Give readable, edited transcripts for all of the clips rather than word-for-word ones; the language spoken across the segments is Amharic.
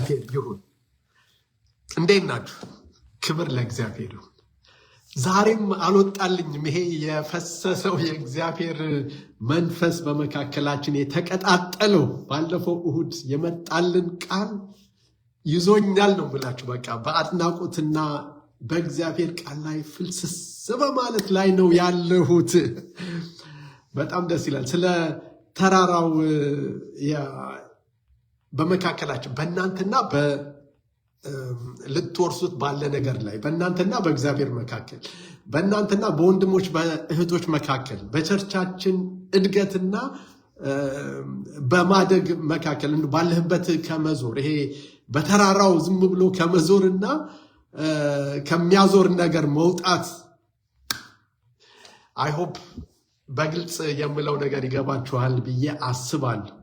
ለእግዚአብሔር ይሁን። እንዴት ናችሁ? ክብር ለእግዚአብሔር ይሁን። ዛሬም አልወጣልኝም ይሄ የፈሰሰው የእግዚአብሔር መንፈስ በመካከላችን የተቀጣጠለው ባለፈው እሁድ የመጣልን ቃል ይዞኛል ነው ብላችሁ በቃ በአድናቆትና በእግዚአብሔር ቃል ላይ ፍልስስ በማለት ላይ ነው ያለሁት። በጣም ደስ ይላል። ስለ ተራራው በመካከላችን በእናንተና ልትወርሱት ባለ ነገር ላይ በእናንተና በእግዚአብሔር መካከል በእናንተና በወንድሞች በእህቶች መካከል በቸርቻችን እድገትና በማደግ መካከል ባለህበት ከመዞር ይሄ በተራራው ዝም ብሎ ከመዞርና ከሚያዞር ነገር መውጣት አይ ሆፕ በግልጽ የምለው ነገር ይገባችኋል ብዬ አስባለሁ።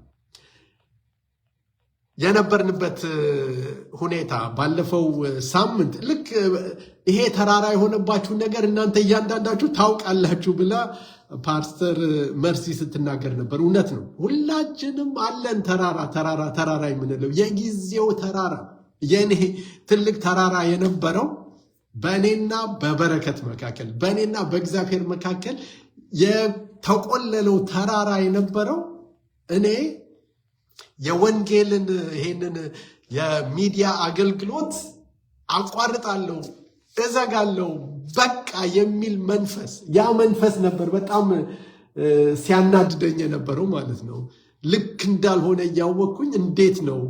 የነበርንበት ሁኔታ ባለፈው ሳምንት ልክ ይሄ ተራራ የሆነባችሁ ነገር እናንተ እያንዳንዳችሁ ታውቃላችሁ ብላ ፓስተር መርሲ ስትናገር ነበር። እውነት ነው። ሁላችንም አለን ተራራ የምንለው የጊዜው ተራራ። የኔ ትልቅ ተራራ የነበረው በእኔና በበረከት መካከል በእኔና በእግዚአብሔር መካከል የተቆለለው ተራራ የነበረው እኔ የወንጌልን ይሄንን የሚዲያ አገልግሎት አቋርጣለሁ፣ እዘጋለሁ በቃ የሚል መንፈስ ያ መንፈስ ነበር በጣም ሲያናድደኝ የነበረው ማለት ነው። ልክ እንዳልሆነ እያወቅኩኝ እንዴት ነው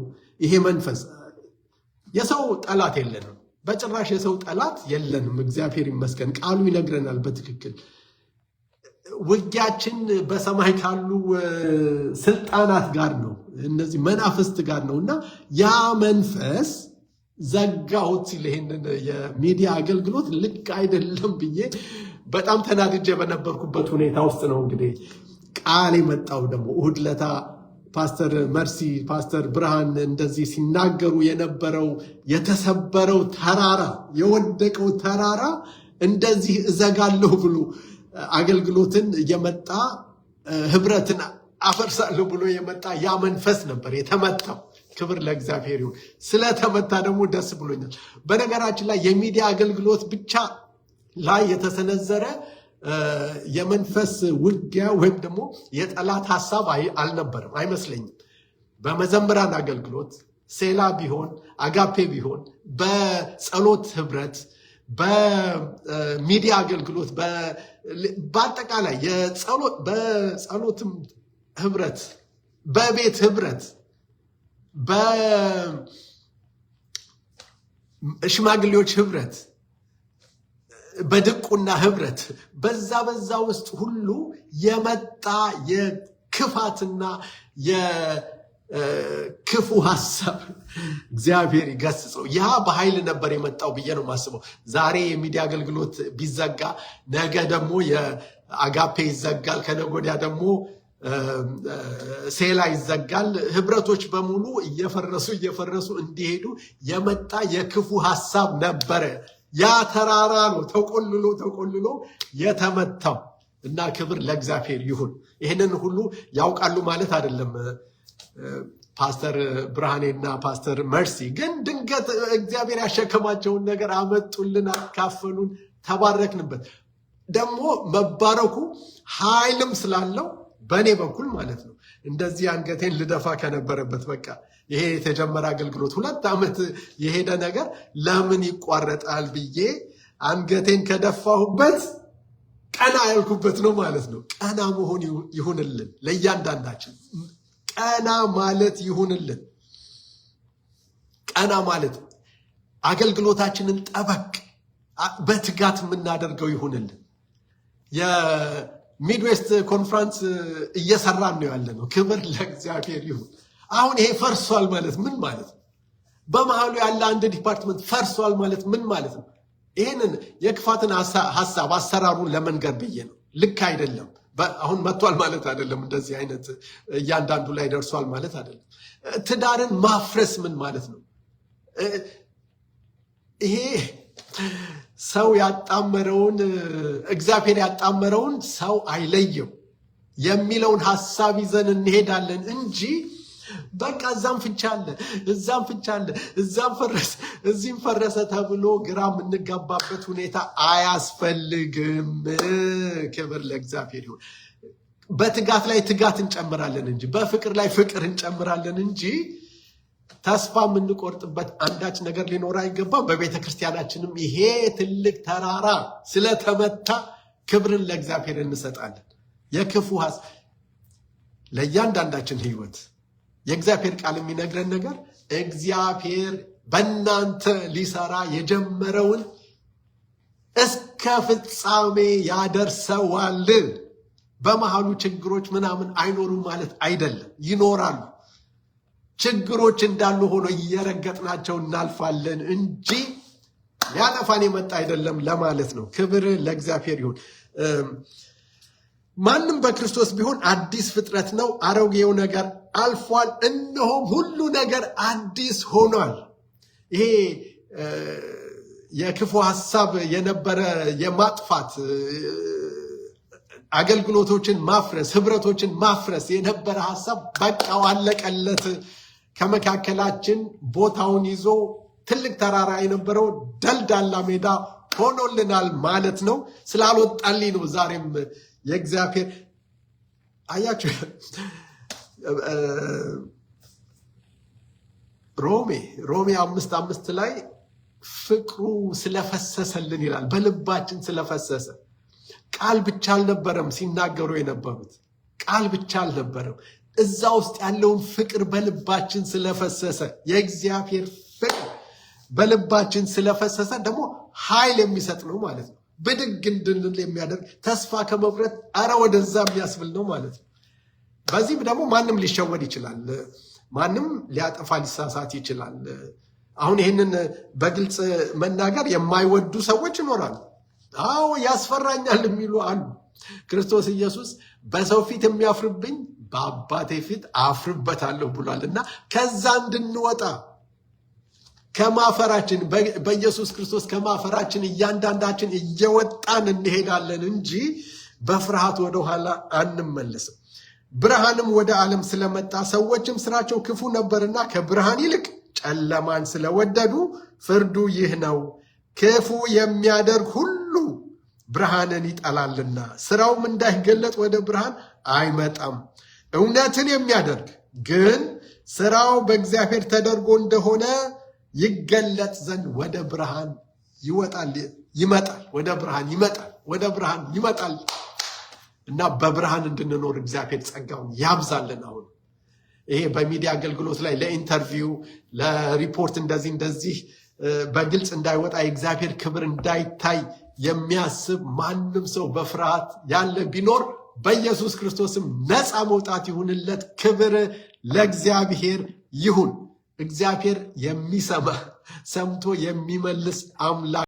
ይሄ መንፈስ? የሰው ጠላት የለንም፣ በጭራሽ የሰው ጠላት የለንም። እግዚአብሔር ይመስገን፣ ቃሉ ይነግረናል በትክክል። ውጊያችን በሰማይ ካሉ ስልጣናት ጋር ነው፣ እነዚህ መናፍስት ጋር ነው። እና ያ መንፈስ ዘጋሁት ሲል ይሄንን የሚዲያ አገልግሎት ልክ አይደለም ብዬ በጣም ተናድጄ በነበርኩበት ሁኔታ ውስጥ ነው እንግዲህ ቃል የመጣው። ደግሞ እሁድ ለታ ፓስተር መርሲ ፓስተር ብርሃን እንደዚህ ሲናገሩ የነበረው የተሰበረው ተራራ የወደቀው ተራራ እንደዚህ እዘጋለሁ ብሎ አገልግሎትን የመጣ ህብረትን አፈርሳለሁ ብሎ የመጣ ያ መንፈስ ነበር የተመታው። ክብር ለእግዚአብሔር ይሁን። ስለተመታ ደግሞ ደስ ብሎኛል። በነገራችን ላይ የሚዲያ አገልግሎት ብቻ ላይ የተሰነዘረ የመንፈስ ውጊያ ወይም ደግሞ የጠላት ሐሳብ አልነበረም አይመስለኝም። በመዘምራን አገልግሎት ሴላ ቢሆን አጋፔ ቢሆን በጸሎት ህብረት በሚዲያ አገልግሎት በአጠቃላይ በጸሎትም ህብረት በቤት ህብረት በሽማግሌዎች ህብረት በድቁና ህብረት በዛ ውስጥ ሁሉ የመጣ የክፋትና የክፉ ሐሳብ እግዚአብሔር ይገስጸው። ያ በኃይል ነበር የመጣው ብዬ ነው የማስበው። ዛሬ የሚዲያ አገልግሎት ቢዘጋ ነገ ደግሞ የአጋፔ ይዘጋል፣ ከነገ ወዲያ ደግሞ ሴላ ይዘጋል። ህብረቶች በሙሉ እየፈረሱ እንዲሄዱ የመጣ የክፉ ሐሳብ ነበረ። ያ ተራራ ነው ተቆልሎ የተመታው እና ክብር ለእግዚአብሔር ይሁን። ይህንን ሁሉ ያውቃሉ ማለት አይደለም ፓስተር ብርሃኔና ፓስተር መርሲ፣ ግን ድንገት እግዚአብሔር ያሸከማቸውን ነገር አመጡልን፣ አካፈሉን፣ ተባረክንበት። ደግሞ መባረኩ ኃይልም ስላለው በእኔ በኩል ማለት ነው እንደዚህ አንገቴን ልደፋ ከነበረበት በቃ ይሄ የተጀመረ አገልግሎት 2 ዓመት የሄደ ነገር ለምን ይቋረጣል ብዬ አንገቴን ከደፋሁበት ቀና ያልኩበት ነው ማለት ነው። ቀና መሆን ይሁንልን ለእያንዳንዳችን፣ ቀና ማለት ይሁንልን። ቀና ማለት አገልግሎታችንን ጠበቅ በትጋት የምናደርገው ይሁንልን። የሚድዌስት ኮንፈረንስ እየሰራን ነው ያለ ነው። ክብር ለእግዚአብሔር ይሁን። አሁን ይሄ ፈርሷል ማለት ምን ማለት ነው? በመሃሉ ያለ አንድ ዲፓርትመንት ፈርሷል ማለት ምን ማለት ነው? ይህንን የክፋትን ሐሳብ አሰራሩን ለመንገር ብዬ ነው። ልክ አይደለም። አሁን መጥቷል ማለት አይደለም። እንደዚህ አይነት እያንዳንዱ ላይ ደርሷል ማለት አይደለም። ትዳርን ማፍረስ ምን ማለት ነው? ይሄ ሰው ያጣመረውን እግዚአብሔር ያጣመረውን ሰው አይለየው የሚለውን ሐሳብ ይዘን እንሄዳለን እንጂ በቃ እዛም ፍቻ አለ፣ እዛም ፍቻ አለ፣ እዛም ፈረሰ፣ እዚህም ፈረሰ ተብሎ ግራ የምንጋባበት ሁኔታ አያስፈልግም። ክብር ለእግዚአብሔር ይሁን። በትጋት ላይ ትጋት እንጨምራለን እንጂ በፍቅር ላይ ፍቅር እንጨምራለን እንጂ ተስፋ የምንቆርጥበት አንዳች ነገር ሊኖር አይገባም። በቤተ ክርስቲያናችንም ይሄ ትልቅ ተራራ ስለተመታ ክብርን ለእግዚአብሔር እንሰጣለን። የክፉ ለእያንዳንዳችን ህይወት የእግዚአብሔር ቃል የሚነግረን ነገር እግዚአብሔር በእናንተ ሊሰራ የጀመረውን እስከ ፍጻሜ ያደርሰዋል። በመሃሉ ችግሮች ምናምን አይኖሩም ማለት አይደለም፣ ይኖራሉ። ችግሮች እንዳሉ ሆኖ እየረገጥናቸው እናልፋለን እንጂ ሊያጠፋን የመጣ አይደለም ለማለት ነው። ክብር ለእግዚአብሔር ይሁን። ማንም በክርስቶስ ቢሆን አዲስ ፍጥረት ነው፣ አሮጌው ነገር አልፏል፣ እነሆም ሁሉ ነገር አዲስ ሆኗል። ይሄ የክፉ ሐሳብ የነበረ የማጥፋት አገልግሎቶችን ማፍረስ፣ ህብረቶችን ማፍረስ የነበረ ሐሳብ በቃው፣ አለቀለት። ከመካከላችን ቦታውን ይዞ ትልቅ ተራራ የነበረው ደልዳላ ሜዳ ሆኖልናል ማለት ነው። ስላልወጣልኝ ነው ዛሬም የእግዚአብሔር አያችሁ ሮሜ 5:5 ላይ ፍቅሩ ስለፈሰሰልን ይላል። በልባችን ስለፈሰሰ ቃል ብቻ አልነበረም ሲናገሩ የነበሩት፣ ቃል ብቻ አልነበረም። እዛ ውስጥ ያለውን ፍቅር በልባችን ስለፈሰሰ፣ የእግዚአብሔር ፍቅር በልባችን ስለፈሰሰ ደግሞ ኃይል የሚሰጥ ነው ማለት ነው። ብድግ እንድንል የሚያደርግ ተስፋ ከመቁረጥ ወደዛ የሚያስብል ነው ማለት ነው። በዚህም ደግሞ ማንም ሊሸወድ ይችላል። ማንም ሊያጠፋ ሊሳሳት ይችላል። አሁን ይህንን በግልጽ መናገር የማይወዱ ሰዎች ይኖራሉ። ያስፈራኛል የሚሉ አሉ። ክርስቶስ ኢየሱስ በሰው ፊት የሚያፍርብኝ በአባቴ ፊት አፍርበታለሁ ብሏል እና ከዛ እንድንወጣ ከማፈራችን በኢየሱስ ክርስቶስ ከማፈራችን እያንዳንዳችን እየወጣን እንሄዳለን እንጂ በፍርሃት ወደኋላ አንመለስም። ብርሃንም ወደ ዓለም ስለመጣ ሰዎችም ስራቸው ክፉ ነበርና ከብርሃን ይልቅ ጨለማን ስለወደዱ ፍርዱ ይህ ነው፣ ክፉ የሚያደርግ ሁሉ ብርሃንን ይጠላልና ስራውም እንዳይገለጥ ወደ ብርሃን አይመጣም። እውነትን የሚያደርግ ግን ስራው በእግዚአብሔር ተደርጎ እንደሆነ ይገለጥ ዘንድ ወደ ብርሃን ይመጣል። ወደ ብርሃን ይመጣል እና በብርሃን እንድንኖር እግዚአብሔር ጸጋውን ያብዛልን። አሁን ይሄ በሚዲያ አገልግሎት ላይ ለኢንተርቪው ለሪፖርት እንደዚህ በግልጽ እንዳይወጣ የእግዚአብሔር ክብር እንዳይታይ የሚያስብ ማንም ሰው በፍርሃት ያለ ቢኖር በኢየሱስ ክርስቶስም ነፃ መውጣት ይሁንለት። ክብር ለእግዚአብሔር ይሁን። እግዚአብሔር የሚሰማ ሰምቶ የሚመልስ አምላክ